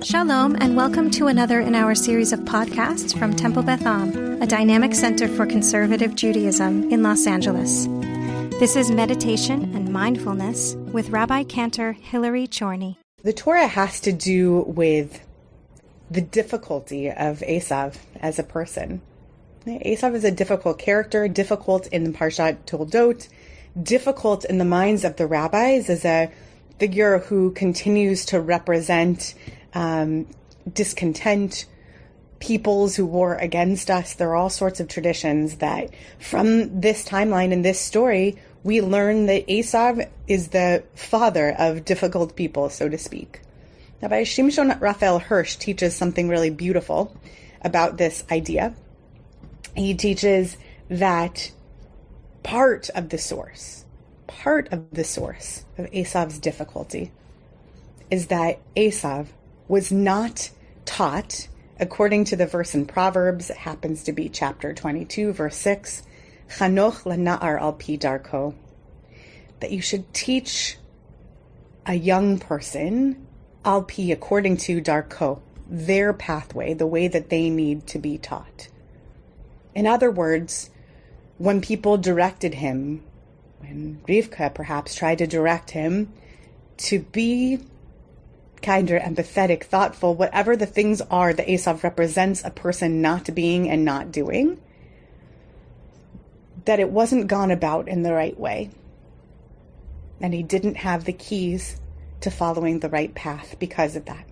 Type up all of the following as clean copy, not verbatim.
Shalom, and welcome to another in our series of podcasts from Temple Beth Am, a dynamic center for conservative Judaism in Los Angeles. This is Meditation and Mindfulness with Rabbi Cantor Hillary Chorny. The Torah has to do with the difficulty of Esav as a person. Esav is a difficult character, difficult in the Parshat Toldot, difficult in the minds of the rabbis as a figure who continues to represent discontent, peoples who war against us. There are all sorts of traditions that from this timeline in this story, we learn that Esav is the father of difficult people, so to speak. Rabbi Shimshon Raphael Hirsch teaches something really beautiful about this idea. He teaches that part of the source of Esav's difficulty is that Esav was not taught, according to the verse in Proverbs, it happens to be chapter 22, verse 6, Chanoch lana'ar al pi darko, that you should teach a young person al pi, according to darko, their pathway, the way that they need to be taught. In other words, when people directed him, when Rivka perhaps tried to direct him to be kinder, empathetic, thoughtful, whatever the things are that Esav represents a person not being and not doing, that it wasn't gone about in the right way. And he didn't have the keys to following the right path because of that.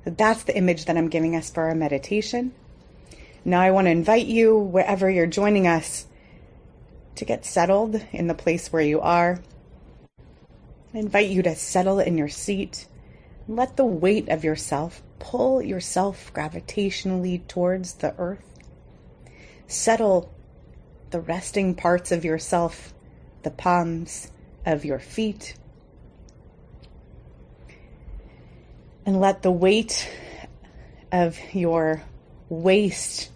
So that's the image that I'm giving us for our meditation. Now I want to invite you, wherever you're joining us, to get settled in the place where you are. I invite you to settle in your seat. Let the weight of yourself pull yourself gravitationally towards the earth. Settle the resting parts of yourself, the palms of your feet. And let the weight of your waist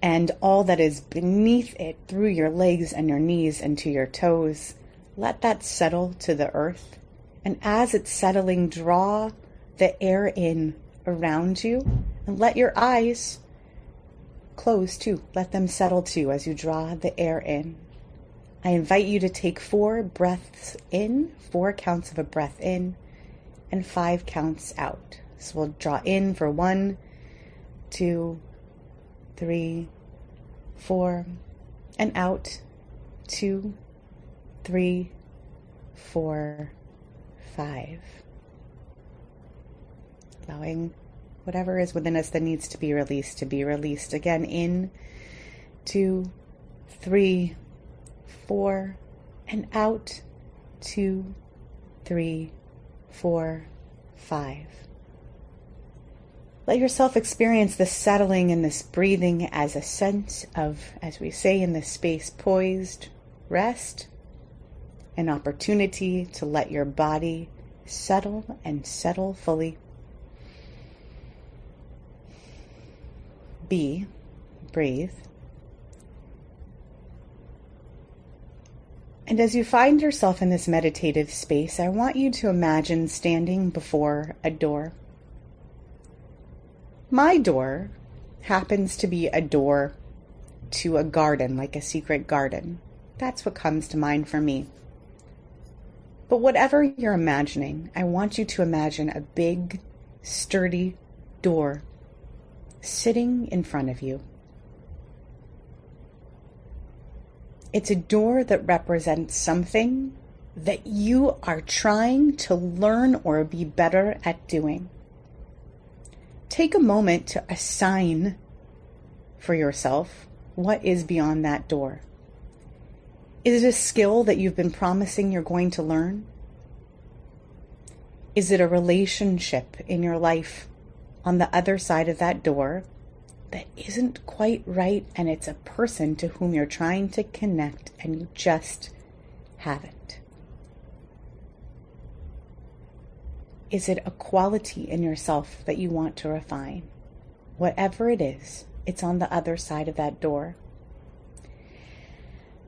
and all that is beneath it, through your legs and your knees and to your toes, let that settle to the earth. And as it's settling, draw the air in around you, and let your eyes close too. Let them settle too as you draw the air in. I invite you to take 4 breaths in, 4 counts of a breath in, and 5 counts out. So we'll draw in for 1, 2, 3, 4, and out 2, 3, 4, 5. Allowing whatever is within us that needs to be released. Again, in 2, 3, 4, and out 2, 3, 4, 5. Let yourself experience this settling and this breathing as a sense of, as we say in this space, poised rest, an opportunity to let your body settle and settle fully. Breathe. And as you find yourself in this meditative space, I want you to imagine standing before a door. My door happens to be a door to a garden, like a secret garden. That's what comes to mind for me. But whatever you're imagining, I want you to imagine a big, sturdy door sitting in front of you. It's a door that represents something that you are trying to learn or be better at doing. Take a moment to assign for yourself what is beyond that door. Is it a skill that you've been promising you're going to learn? Is it a relationship in your life on the other side of that door that isn't quite right, and it's a person to whom you're trying to connect and you just haven't? Is it a quality in yourself that you want to refine? Whatever it is, it's on the other side of that door.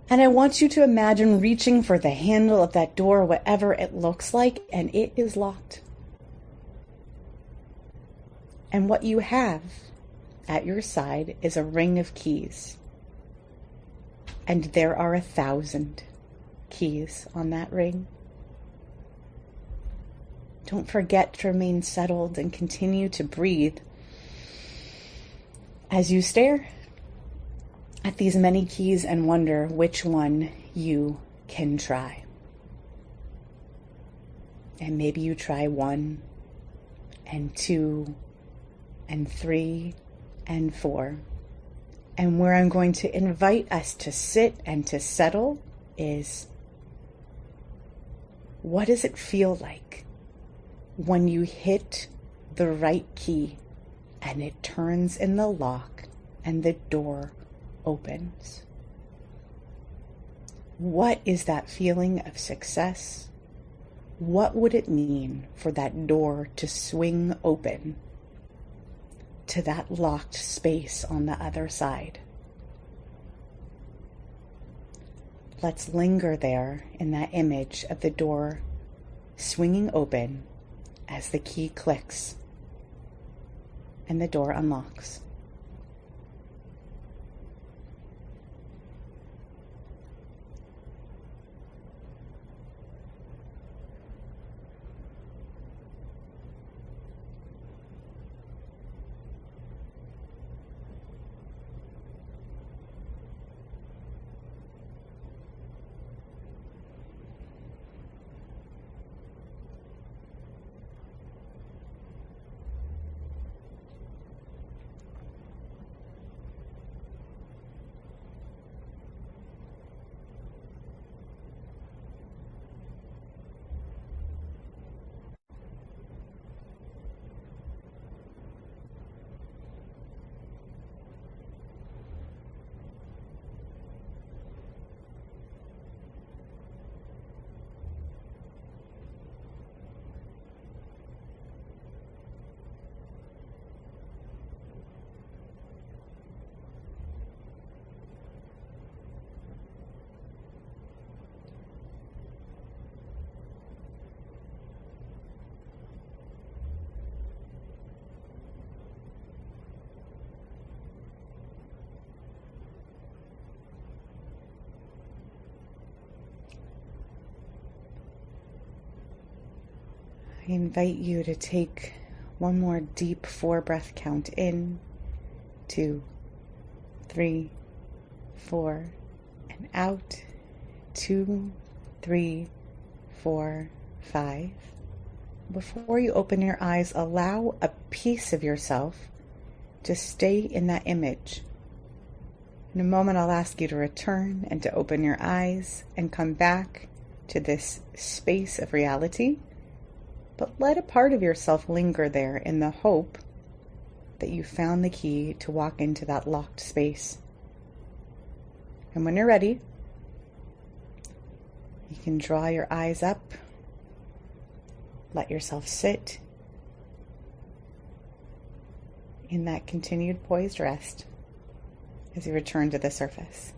And I want you to imagine reaching for the handle of that door, whatever it looks like, and it is locked. And what you have at your side is a ring of keys. And there are 1,000 keys on that ring. Don't forget to remain settled and continue to breathe as you stare at these many keys and wonder which one you can try. And maybe you try 1 and 2 and 3 and 4. And where I'm going to invite us to sit and to settle is, what does it feel like when you hit the right key and it turns in the lock and the door opens? What is that feeling of success? What would it mean for that door to swing open to that locked space on the other side? Let's linger there in that image of the door swinging open as the key clicks and the door unlocks. I invite you to take one more deep 4-breath count in, 2, 3, 4, and out, 2, 3, 4, 5. Before you open your eyes, allow a piece of yourself to stay in that image. In a moment, I'll ask you to return and to open your eyes and come back to this space of reality. But let a part of yourself linger there in the hope that you found the key to walk into that locked space. And when you're ready, you can draw your eyes up, let yourself sit in that continued poised rest as you return to the surface.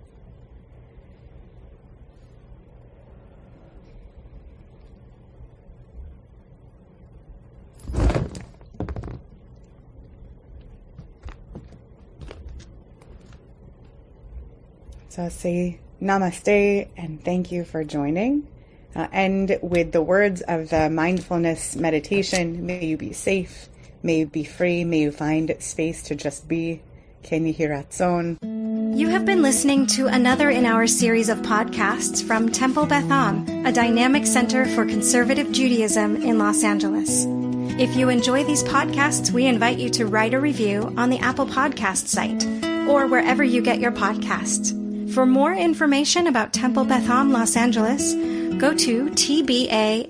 So I'll say namaste and thank you for joining. End with the words of the mindfulness meditation. May you be safe, may you be free, may you find space to just be. Ken Yehi Ratzon. You have been listening to another in our series of podcasts from Temple Beth Am, a dynamic center for conservative Judaism in Los Angeles. If you enjoy these podcasts, we invite you to write a review on the Apple Podcast site or wherever you get your podcasts. For more information about Temple Beth Am Los Angeles, go to tbala.org.